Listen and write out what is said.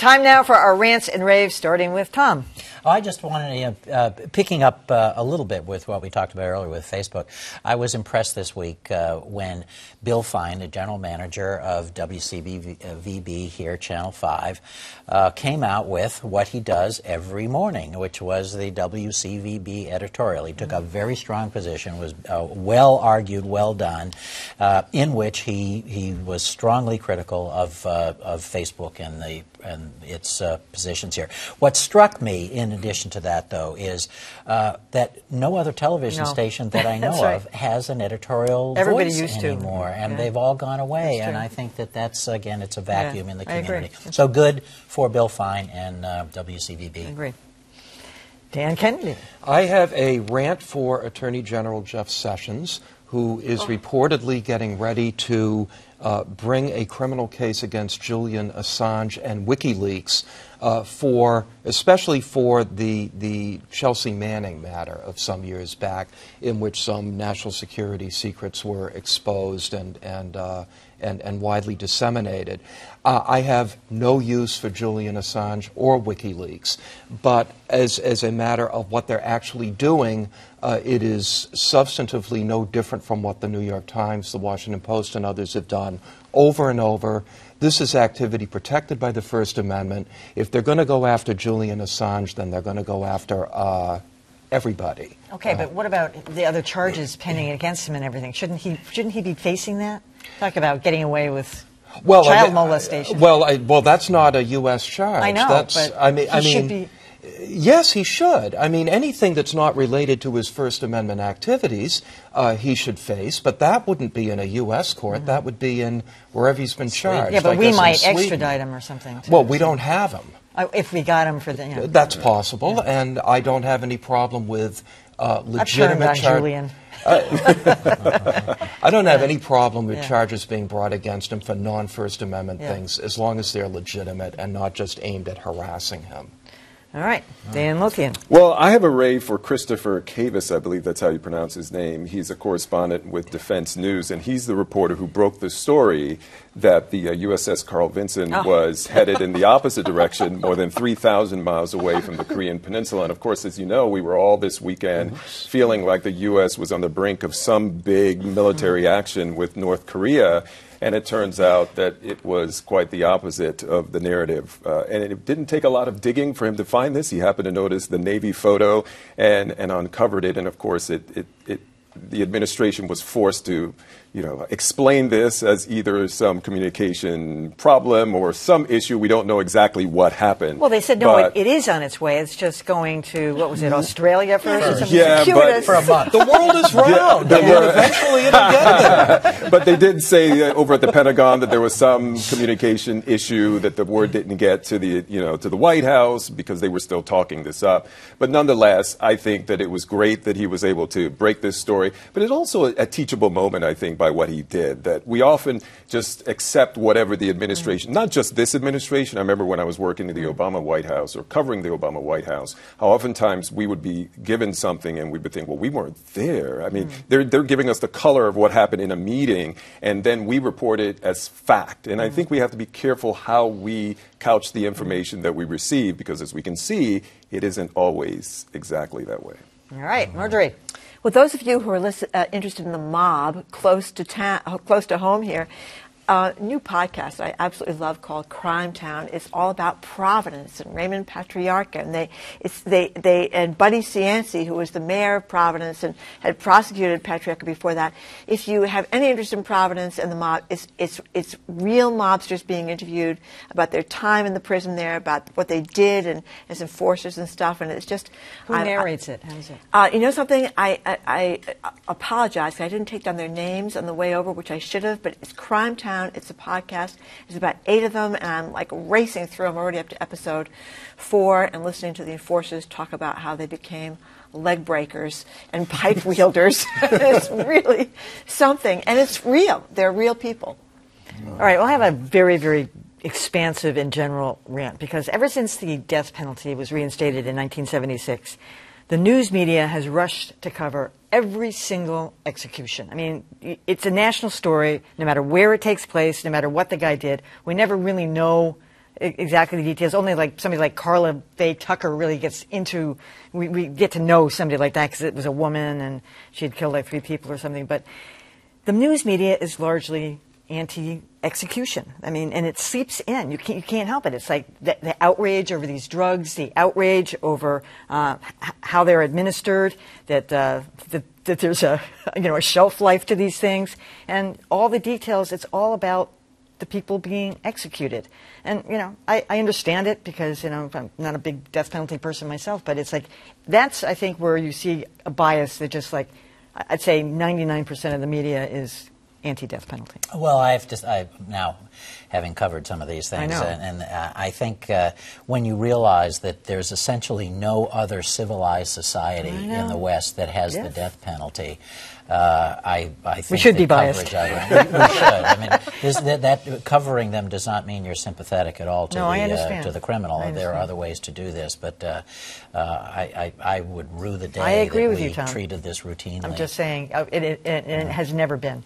time now for our rants and raves, starting with Tom. I just wanted to, picking up a little bit with what we talked about earlier with Facebook, I was impressed this week when Bill Fine, the general manager of WCVB here, Channel 5, came out with what he does every morning, which was the WCVB editorial. He took a very strong position, was well argued, well done, in which he was strongly critical of Facebook and its positions here. What struck me, in addition to that, though, is that no other television station that I know of has an editorial voice anymore, and they've all gone away. And I think that that's, again, it's a vacuum in the community. So good for Bill Fine and WCVB. I agree. Dan Kennedy. I have a rant for Attorney General Jeff Sessions, who is reportedly getting ready to bring a criminal case against Julian Assange and WikiLeaks especially for the Chelsea Manning matter of some years back, in which some national security secrets were exposed and widely disseminated. I have no use for Julian Assange or WikiLeaks, but as a matter of what they're actually doing, it is substantively no different from what the New York Times, the Washington Post, and others have done over and over. This is activity protected by the First Amendment. If they're going to go after Julian Assange, then they're going to go after everybody. Okay, but what about the other charges pending against him and everything? Shouldn't he be facing that? Talk about getting away with child molestation. Well, that's not a U.S. charge. I know, but he should be. Yes, he should. I mean, anything that's not related to his First Amendment activities, he should face. But that wouldn't be in a U.S. court. That would be in wherever he's been charged. Yeah, but we might extradite him or something. Well, we don't have him. If we got him for the... That's possible, and I don't have any problem with legitimate charges. I don't have any problem with charges being brought against him for non-First Amendment things, as long as they're legitimate and not just aimed at harassing him. All right, Dan Lothian. Well, I have a rave for Christopher Cavus, I believe that's how you pronounce his name. He's a correspondent with Defense News, and he's the reporter who broke the story that the USS Carl Vinson was headed in the opposite direction, more than 3,000 miles away from the Korean Peninsula. And, of course, as you know, we were all this weekend feeling like the U.S. was on the brink of some big military action with North Korea. And it turns out that it was quite the opposite of the narrative. And it didn't take a lot of digging for him to find this. He happened to notice the Navy photo and uncovered it. And, of course, the administration was forced to, explain this as either some communication problem or some issue. We don't know exactly what happened. Well, they said, no, it is on its way. It's just going to, what was it, Australia first? Or something? Yeah, but for a month. The world is round. Eventually it'll get there. But they did say over at the Pentagon that there was some communication issue, that the word didn't get to the White House because they were still talking this up. But nonetheless, I think that it was great that he was able to break this story. But it's also a teachable moment, I think, by what he did, that we often just accept whatever the administration, not just this administration. I remember when I was working in the Obama White House or covering the Obama White House, how oftentimes we would be given something and we would think, well, we weren't there. I mean, they're giving us the color of what happened in a meeting, and then we report it as fact. And I think we have to be careful how we couch the information that we receive, because as we can see, it isn't always exactly that way. All right, Marjorie. Well, those of you who are interested in the mob close to home here, new podcast I absolutely love called Crime Town. It's all about Providence and Raymond Patriarca, and and Buddy Cianci, who was the mayor of Providence and had prosecuted Patriarca before that. If you have any interest in Providence and the mob, it's real mobsters being interviewed about their time in the prison there, about what they did and as enforcers and stuff. And it's just who narrates it? How is it? You know something? I apologize. I didn't take down their names on the way over, which I should have. But it's Crime Town. It's a podcast. There's about 8 of them, and I'm like racing through. I'm already up to episode 4 and listening to the enforcers talk about how they became leg breakers and pipe wielders. It's really something, and it's real. They're real people. All right, well, I have a very, very expansive and general rant, because ever since the death penalty was reinstated in 1976, the news media has rushed to cover every single execution. I mean, it's a national story, no matter where it takes place, no matter what the guy did. We never really know exactly the details. Only like somebody like Carla Faye Tucker really gets into. We get to know somebody like that because it was a woman and she had killed like 3 people or something. But the news media is largely anti-execution. I mean, and it seeps in. You can't help it. It's like the outrage over these drugs, the outrage over how they're administered, that there's a shelf life to these things, and all the details. It's all about the people being executed. And I understand it because I'm not a big death penalty person myself, but it's like that's I think where you see a bias that just like I'd say 99% of the media is anti-death penalty. Well, I now, having covered some of these things, I think when you realize that there's essentially no other civilized society in the West that has the death penalty, I think we should be biased. We should. I mean, that covering them does not mean you're sympathetic at all to the criminal. There are other ways to do this, but I would rue the day that we treated this routinely. I'm just saying, it has never been.